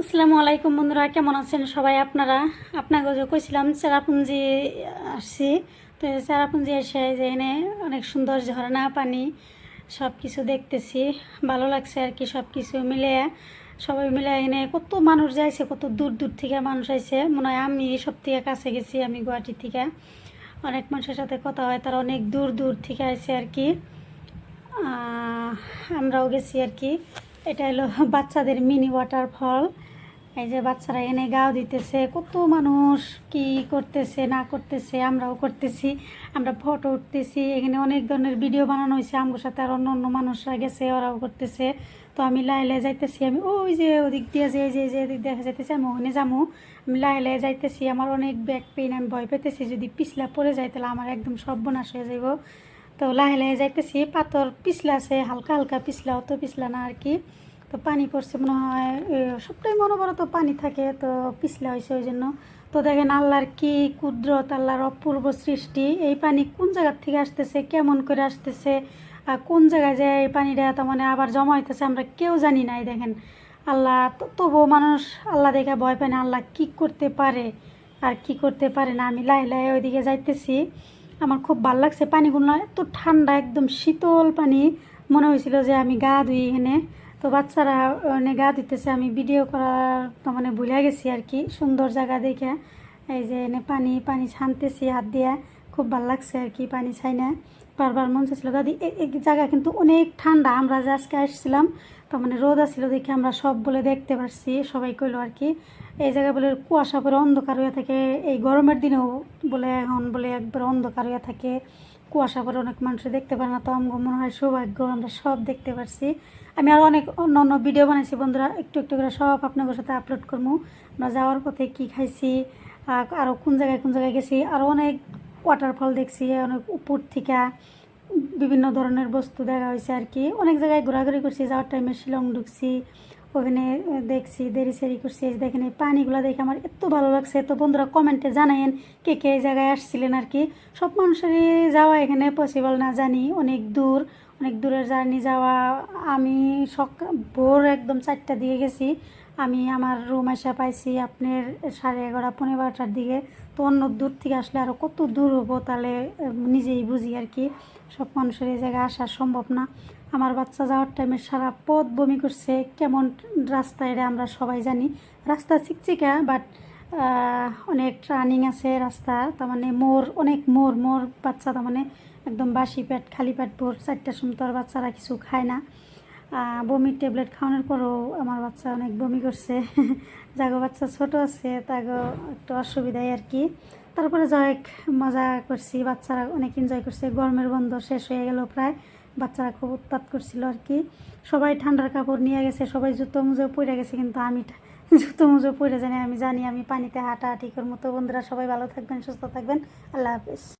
আসসালামু আলাইকুম বন্ধুরা, কেমন আছেন সবাই? আপনাকে যে কইছিলাম চেরাপুঞ্জি আসছি, তো চেরাপুঞ্জি এসে যে এনে অনেক সুন্দর ঝর্ণা পানি সব কিছু দেখতেছি, ভালো লাগছে আর কি। সব কিছু মিলে সবাই মিলে এনে কত মানুষ যাইছে, কত দূর দূর থেকে মানুষ আইছে। মনে হয় আমি সব থেকে কাছে গেছি, আমি গুয়াহাটি থেকে। অনেক মানুষের সাথে কথা হয়, তারা অনেক দূর দূর থেকে আইছে আর কি। আমরাও গেছি আর কি। এটা হলো বাচ্চাদের মিনি ওয়াটারফল। এই যে বাচ্চারা এনে গাও দিতেছে, কত মানুষ কি করতেছে না করতেছে, আমরাও করতেছি, আমরা ফটো উঠতেছি। এখানে অনেক ধরনের ভিডিও বানানো হয়েছে, আমার সাথে আর অন্য অন্য মানুষরা গেছে, ওরাও করতেছে। তো আমি লাইলে যাইতেছি, আমি ওই যে ওদিক দিয়ে যে দিক দেখা যাইতেছি, আমি ওখানে যাবো। আমি লাইলে যাইতেছি, আমার অনেক ব্যাক পেইন, আমি ভয় পেতেছি যদি পিছলা পড়ে যায় তাহলে আমার একদম সর্বনাশ হয়ে যাব। তো লাহে লাহে যাইতেছি, পাথর পিছলা আছে, হালকা হালকা পিছলা, অত পিছলা না আর কি। তো পানি পড়ছে মনে হয়, সবটাই মনে করো তো পানি থাকে, তো পিছলা হয়েছে ওই জন্য। তো দেখেন আল্লাহর কি কুদরত, আল্লাহর অপূর্ব সৃষ্টি। এই পানি কোন জায়গার থেকে আসতেছে, কেমন করে আসতেছে, আর কোন জায়গায় যায় এই পানিটা তার মানে আবার জমা হইতেছে, আমরা কেউ জানি না। এই দেখেন আল্লাহ, তবুও মানুষ আল্লাহ দেখে ভয় পায় না, আল্লাহ কি করতে পারে আর কি করতে পারে না। আমি লাহে লাহে ওইদিকে যাইতেছি, আমার খুব ভালো লাগছে। পানিগুলো এত ঠান্ডা, একদম শীতল পানি, মনে হয়েছিল যে আমি গা ধুই এখানে। তো বাচ্চারা মানে গা দিতেছে, আমি ভিডিও করার তো মানে ভুলে গেছি আর কি, সুন্দর জায়গা দেখে। এই যে এনে পানি পানি ছানতেছি হাত দিয়ে, খুব ভালো লাগছে আর কি। পানি ছাই না, বারবার মন চাইছিল দাদি। এই জায়গা কিন্তু অনেক ঠান্ডা। আমরা যে আজকে আসছিলাম, তো মানে রোদ আসছিল দেখে আমরা সব বলে দেখতে পারছি, সবাই কইলো আর কি। এই জায়গায় বলে কুয়াশা পরে অন্ধকার হয়ে থাকে, এই গরমের দিনেও বলে এখন বলে একবার অন্ধকার হয়ে থাকে, কুয়াশা পরে অনেক মানুষ দেখতে পারে না। তো আমার মনে হয় সৌভাগ্য, আমরা সব দেখতে পারছি। আমি আর অনেক অন্য অন্য ভিডিও বানাইছি বন্ধুরা, একটু একটু করে সব আপনাদের সাথে আপলোড করবো। আমরা যাওয়ার পথে কি খাইছি, আরও কোন জায়গায় গেছি, আরও অনেক ওয়াটারফল দেখছি, অনেক উপর থেকে বিভিন্ন ধরনের বস্তু দেখা হয়েছে আর কি। অনেক জায়গায় ঘোরাঘুরি করছি, যাওয়ার টাইমে শিলং ঢুকছি, ওখানে দেখছি, দেরি সেরি করছি। দেখেন এই পানিগুলো দেখে আমার এত ভালো লাগছে। তো বন্ধুরা কমেন্টে জানাইন কে কে এই জায়গায় আসছিলেন আর কি। সব মানুষেরই যাওয়া এখানে পসিবল না, জানি অনেক দূর, অনেক দূরের জার্নি যাওয়া। আমি ভোর একদম 4টা দিয়ে গেছি, আমি আমার রুম এসে পাইছি আপনার 11:30 12টার দিকে। তো অন্য দূর থেকে আসলে আরও কত দূর হবো, তাহলে নিজেই বুঝি আর কি। সব মানুষের এই জায়গায় আসা সম্ভব না। আমার বাচ্চা যাওয়ার টাইমে সারা পথ বমি করছে। কেমন রাস্তা এটা আমরা সবাই জানি, রাস্তা চিকচিকা, বাট অনেক টার্নিং আছে রাস্তা, তার মানে মোড়, অনেক মোড় মোড়। বাচ্চা তার মানে একদম বাসি পেট, খালি পেট। ভোর 4টার সময় তো আর বাচ্চারা কিছু খায় না। বমির ট্যাবলেট খাওয়ানোর পরেও আমার বাচ্চা অনেক বমি করছে। যাগো বাচ্চা ছোট আছে, তাগো একটু অসুবিধাই আর কি। তারপরে যাই মজা করছি, বাচ্চারা অনেক এনজয় করছে। গরমের বন্ধ শেষ হয়ে গেল প্রায়, বাচ্চারা খুব উৎপাত করছিল আর কি। সবাই ঠান্ডার কাপড় নিয়ে গেছে, সবাই জুতো মুজো পরে গেছে, কিন্তু আমি জুতো মুজো পরে জানি, আমি পানিতে হাঁটাহাঁটি করবো। তো বন্ধুরা সবাই ভালো থাকবেন, সুস্থ থাকবেন, আল্লাহ হাফিজ।